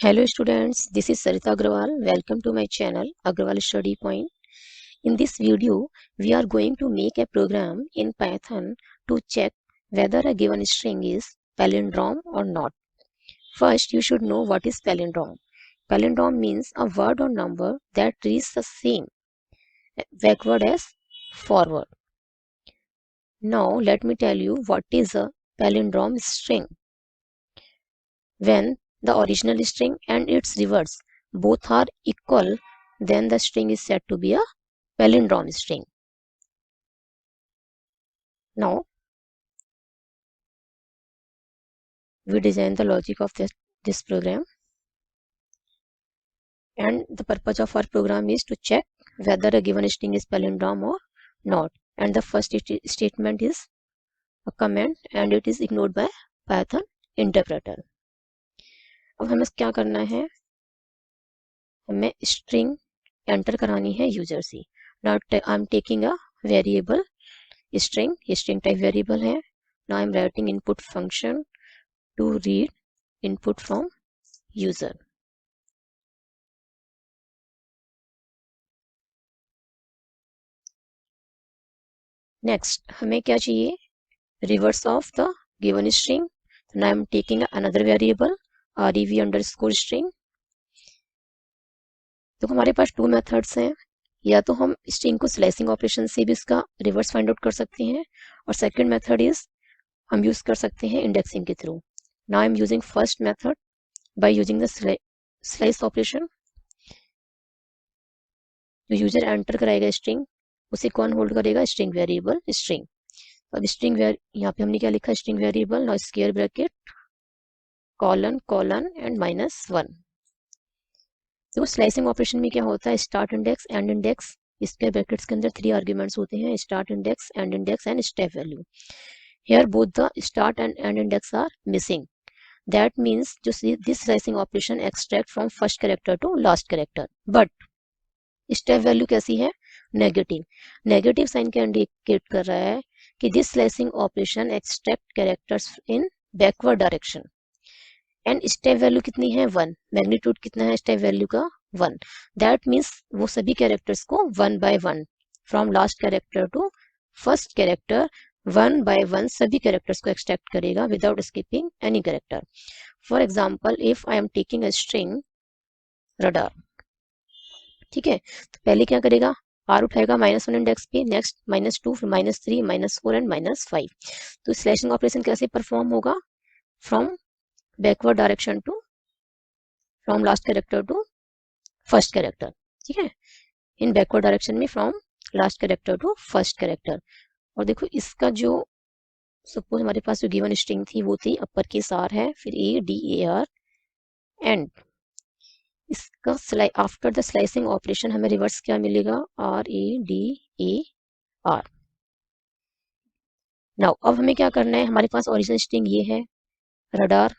Hello students, this is Sarita Agrawal. Welcome to my channel Agrawal Study Point. In this video, we are going to make a program in Python to check whether a given string is palindrome or not. First, you should know what is palindrome. Palindrome means a word or number that reads the same backward as forward. Now, let me tell you what is a palindrome string. When the original string and its reverse both are equal, then the string is said to be a palindrome string. Now, we design the logic of this program, and the purpose of our program is to check whether a given string is palindrome or not. And the first statement is a comment and it is ignored by Python interpreter. अब हमें क्या करना है, हमें string enter करानी है user से. Now I am taking a variable string type variable है. Now I am writing input function to read input from user. Next हमें क्या चाहिए, reverse of the given string. Now I am taking another variable rev underscore string. तो हमारे पास two methods हैं, या तो हम स्ट्रिंग को स्लाइसिंग ऑपरेशन से भी इसका रिवर्स फाइंड आउट कर सकते हैं, और सेकंड मेथड इज हम यूज कर सकते हैं इंडेक्सिंग के through. Now I am using first method by using the slice operation. जो यूजर एंटर कराएगा स्ट्रिंग, उसे कौन होल्ड करेगा, स्ट्रिंग वेरिएबल स्ट्रिंग. अब स्ट्रिंग यहाँ पे हमने क्या लिखा, string variable, now square bracket colon colon and -1. तो स्लाइसिंग ऑपरेशन में क्या होता है, स्टार्ट इंडेक्स एंड इंडेक्स, इसके ब्रैकेट्स के अंदर 3 आर्ग्यूमेंट्स होते हैं, start index and step value. Here both the start and end index are missing. That means जो this slicing operation extract from first character to last character. But step value कैसी है, negative. Negative sign क्या indicate कर रहा है कि this slicing operation extract characters in backward direction. And step value कितनी है, 1. मैग्नीट्यूड कितना है स्टेप वैल्यू का, 1. दैट मीन्स वो सभी कैरेक्टर्स को 1 by 1 from last character to first character 1 by 1 सभी कैरेक्टर्स को एक्सट्रैक्ट करेगा without skipping any character. For example, if I am taking a string radar, ठीक है, तो पहले क्या करेगा, आर उठाएगा -1 इंडेक्स पे, नेक्स्ट -2, फिर -3, -4 एंड -5. तो स्लैशिंग ऑपरेशन कैसे परफॉर्म होगा, from backward direction to, from last character to first character. ठीक है, इन बैकवर्ड डायरेक्शन में from last character to first character. और देखो इसका जो सपोज हमारे पास जो गिवन स्ट्रिंग थी वो थी अपर केस आर है, फिर ADAR, एंड इसका आफ्टर द स्लाइसिंग ऑपरेशन हमें रिवर्स क्या मिलेगा, RADAR. नाउ अब हमें क्या करना है, हमारे पास ओरिजिनल स्ट्रिंग ये है रडार,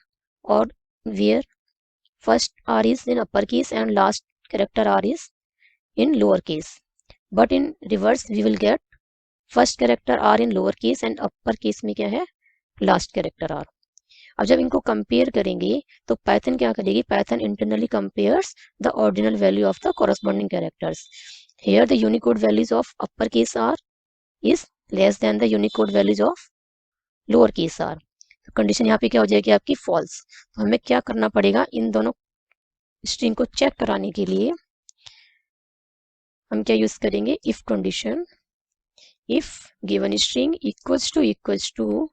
और where first R is in upper case and last character R is in lower case. But in reverse we will get first character R in lower case and upper case में क्या है, last character R. अब जब इनको compare करेंगे तो Python क्या करेगी, Python internally compares the ordinal value of the corresponding characters. Here the Unicode values of upper case R is less than the Unicode values of lower case R. Condition यहाँ पे क्या हो जाएगी आपकी, फॉल्स. तो हमें क्या करना पड़ेगा, इन दोनों स्ट्रिंग को चेक कराने के लिए हम क्या यूज करेंगे, if condition. If given string equals to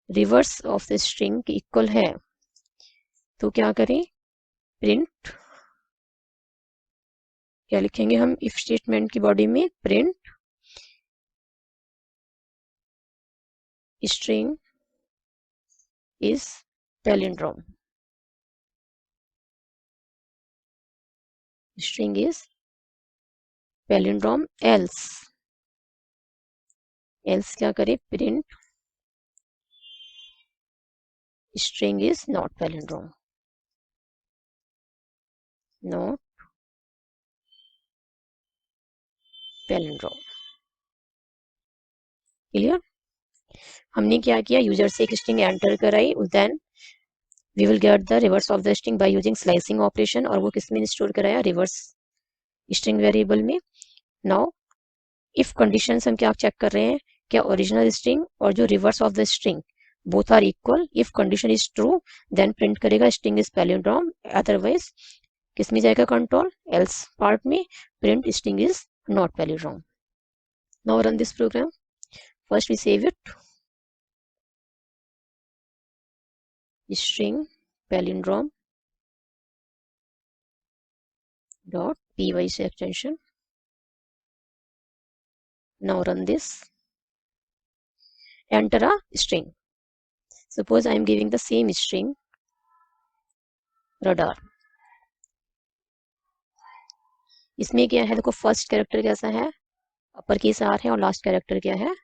reverse of the string के इक्वल है, तो क्या करें, प्रिंट, क्या लिखेंगे हम इफ स्टेटमेंट की बॉडी में, print string is palindrome. String is palindrome, else क्या करें, print string is not palindrome. Not palindrome. Clear. हमने क्या किया, यूजर से एक स्ट्रिंग एंटर कराई, then we will get the reverse of the string by using slicing operation, और वो किस में स्टोर कराया, रिवर्स स्ट्रिंग वेरिएबल में। नाउ इफ कंडीशंस हम क्या चेक कर रहे हैं, क्या ओरिजिनल स्ट्रिंग और जो reverse of the string both are equal. If condition is true then print करेगा स्ट्रिंग इज पैलिंड्रोम, अदरवाइज किस में जाएगा कंट्रोल, एल्स पार्ट में print string is not palindrome. Now run this program. First we save it, string palindrome dot py is extension. Now run this. Enter a string. Suppose I am giving the same string radar. इसमें क्या है, देखो first character कैसा है, अपर case are है, और last character क्या है,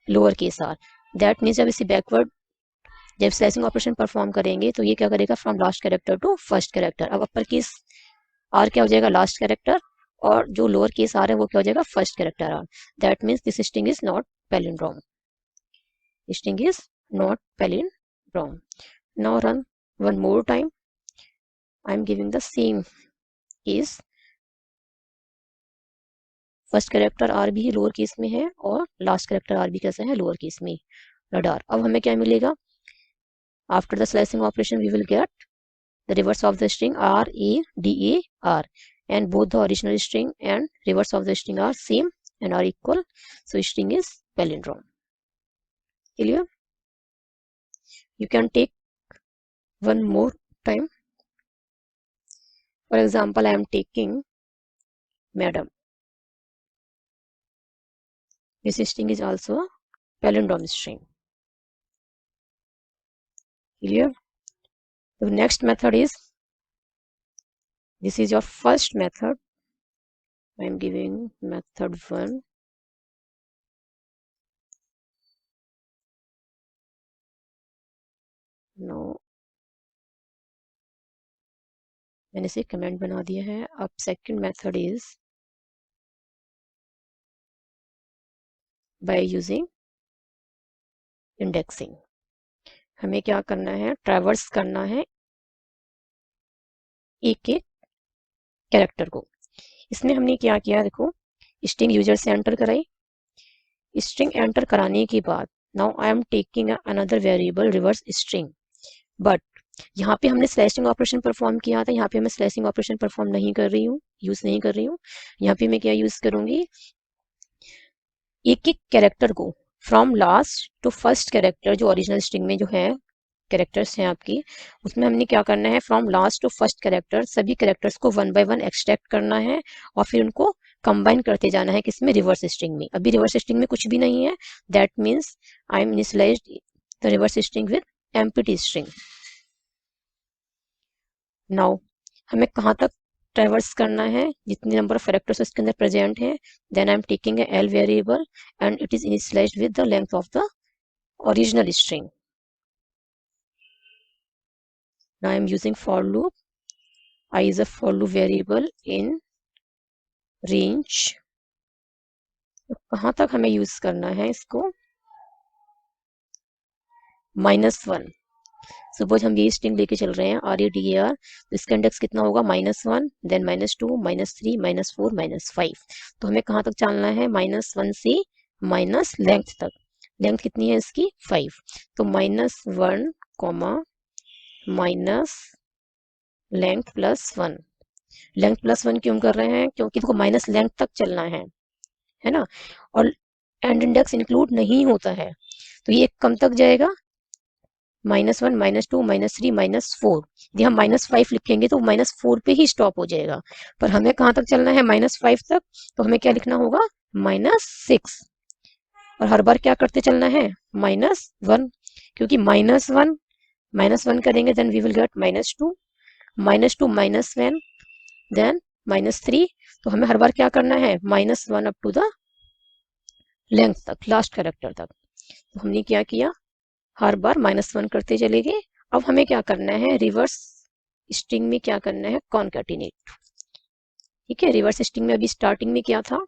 lower case R. That means जब इसे बैकवर्ड जब स्लैशिंग ऑपरेशन परफॉर्म करेंगे तो ये क्या करेगा, from last character to first character. अब अपर केस आर क्या हो जाएगा, लास्ट कैरेक्टर, और जो लोअर केस आर है वो क्या हो जाएगा, first character R. That means this string is not palindrome. String is not palindrome. Now run one more time. I am giving the same case. First character R भी lower case में है और last character R भी कैसा है, lower case में, radar. अब हमें क्या मिलेगा, after the slicing operation we will get the reverse of the string R A D A R, and both the original string and reverse of the string are same and are equal, so string is palindrome. Clear? You can take one more time. For example, I am taking madam. This string is also a palindrome string. Clear? The next method is, this is your first method. I am giving method 1. Now मैंने इसे comment बना दिया है. अब second method is by using indexing. हमें क्या करना है, ट्रैवर्स करना है एक एक कैरेक्टर को. इसमें हमने क्या किया, देखो स्ट्रिंग यूजर से एंटर कराई. स्ट्रिंग एंटर कराने के बाद now I am taking another variable reverse string, but यहाँ पे हमने स्लैशिंग ऑपरेशन परफॉर्म किया था, यहाँ पे मैं स्लैशिंग ऑपरेशन परफॉर्म नहीं कर रही हूँ, यूज नहीं कर रही हूँ. यहाँ पे मैं क्या यूज करूंगी, एक एक कैरेक्टर को from last to first character, जो ओरिजिनल स्ट्रिंग में जो है कैरेक्टर्स हैं आपकी, उसमें हमने क्या करना है, from last to first character सभी कैरेक्टर्स को वन बाय वन एक्सट्रैक्ट करना है और फिर उनको कंबाइन करते जाना है किसमें, रिवर्स स्ट्रिंग में. अभी रिवर्स स्ट्रिंग में कुछ भी नहीं है, that means I am initialised the reverse string with empty string. Now हमें कहाँ तक ट्रैवर्स करना है, जितने नंबर ऑफ कैरेक्टर्स उसके अंदर प्रेजेंट हैं. Then I am taking a L variable and it is initialized with the length of the original string. Now I am using for loop. I is a for loop variable in range. तो कहाँ तक हमें use करना है इसको, -1. Suppose हम ये string लेके चल रहे हैं R A D A R, तो इसका इंडेक्स कितना होगा, -1, देन -2, -3, -4, -5. तो हमें कहाँ तक चलना है, -1 से माइनस लेंथ तक. लेंथ कितनी है इसकी, 5. तो -1 कॉमा माइनस लेंथ +1. लेंथ +1 क्यों कर रहे हैं, क्योंकि देखो माइनस लेंथ तक चलना है ना, और एंड इंडेक्स इंक्लूड नहीं होता है, तो ये कम तक जाएगा, -1, -2, -3, -4. यदि हम -5 लिखेंगे तो -4 पे ही स्टॉप हो जाएगा, पर हमें कहाँ तक चलना है, -5 तक. तो हमें क्या लिखना होगा, -6, और हर बार क्या करते चलना है, -1, क्योंकि -1 करेंगे देन वी विल गेट -2, -2 -1 देन -3. तो हमें हर बार क्या करना है, -1 अप टू द लेंथ तक, लास्ट कैरेक्टर तक. तो हमने क्या किया, हर बार -1 करते चले गए. अब हमें क्या करना है, रिवर्स स्ट्रिंग में क्या करना है, कॉन्कैटिनेट. ठीक है, रिवर्स स्ट्रिंग में अभी स्टार्टिंग में क्या था,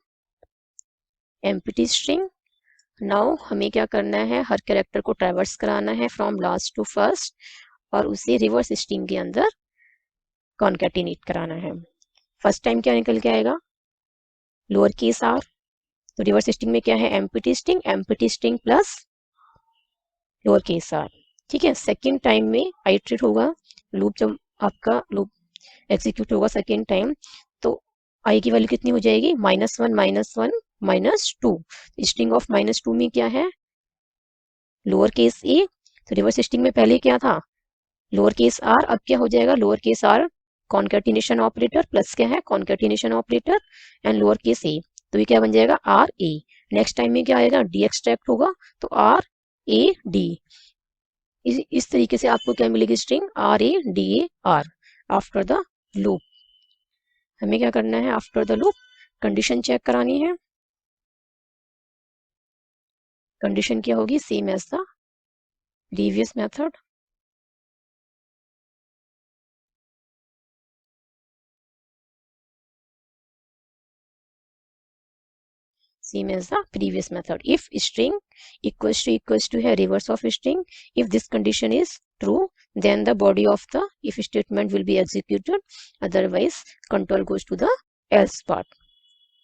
एम्प्टी स्ट्रिंग. नाउ हमें क्या करना है, हर कैरेक्टर को ट्रैवर्स कराना है फ्रॉम लास्ट टू फर्स्ट, और उसे रिवर्स स्ट्रिंग के अंदर कॉन्केटिनेट कराना है। फर्स्ट टाइम क्या निकल के आएगा, लोअर केस आर, तो रिवर्स स्ट्रिंग में क्या है, empty string plus lower case R. ठीक है, सेकेंड टाइम में आइट्रेट होगा लूप, जब आपका लूप एग्जीक्यूट होगा सेकेंड टाइम, तो आई की वैल्यू कितनी हो जाएगी, -1 -1 -2। स्ट्रिंग ऑफ -2 में क्या है, लोअर केस ए, तो रिवर्स स्ट्रिंग में पहले क्या था, लोअर केस आर, अब क्या हो जाएगा, lower case or concatenation operator plus क्या है, concatenation operator and lower case A, तो ये क्या बन जाएगा, आर ए। नेक्स्ट टाइम में क्या आएगा, डी एक्सट्रैक्ट होगा, तो आर ए डी। इस तरीके से आपको क्या मिलेगी, string R A D A R after the loop. हमें क्या करना है, after the loop condition check करानी है। कंडीशन क्या होगी, same as the previous method. Same as the previous method. If string equals to a reverse of string, if this condition is true, then the body of the if statement will be executed. Otherwise, control goes to the else part.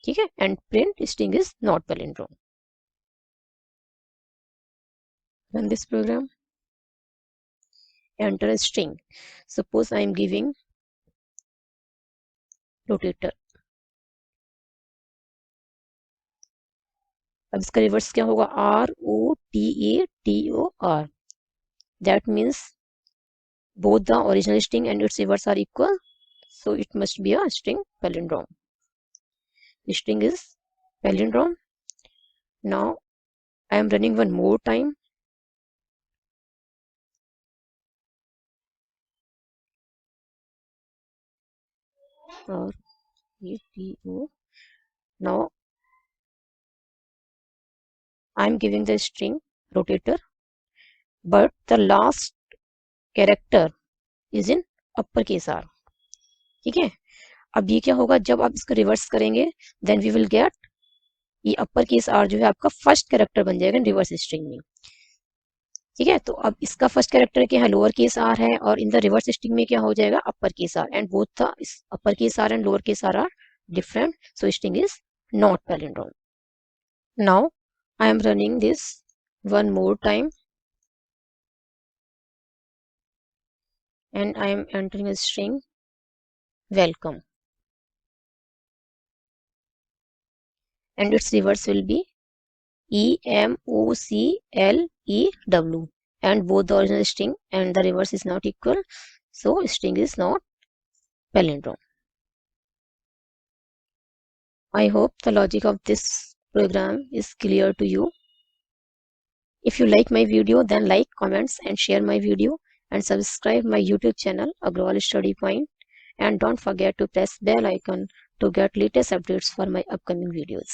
ठीक है, and print string is not palindrome. Run this program. Enter a string. Suppose I am giving rotator. अब इसका reverse क्या होगा, ROTATOR. That means both the original string and its reverse are equal, so it must be a string palindrome. The string is palindrome. Now I am running one more time. RATO. Now I am giving the string rotator, but the last character is in uppercase R. ठीक है, अब ये क्या होगा, जब आप इसको reverse करेंगे देन वी विल गेट, ये अपर केस आर जो है आपका फर्स्ट कैरेक्टर बन जाएगा रिवर्स स्ट्रिंग में। ठीक है, तो अब इसका फर्स्ट कैरेक्टर क्या है, लोअर केस आर है, और इन द रिवर्स स्ट्रिंग में क्या हो जाएगा, upper case R, and both the upper case R and lower case R different, so string is not palindrome. Now I am running this one more time and I am entering a string welcome, and its reverse will be EMOCLEW, and both the original string and the reverse is not equal, so string is not palindrome. I hope the logic of this program is clear to you. If you like my video, then like, comments and share my video, and subscribe my YouTube channel Agrawal Study Point, and don't forget to press bell icon to get latest updates for my upcoming videos.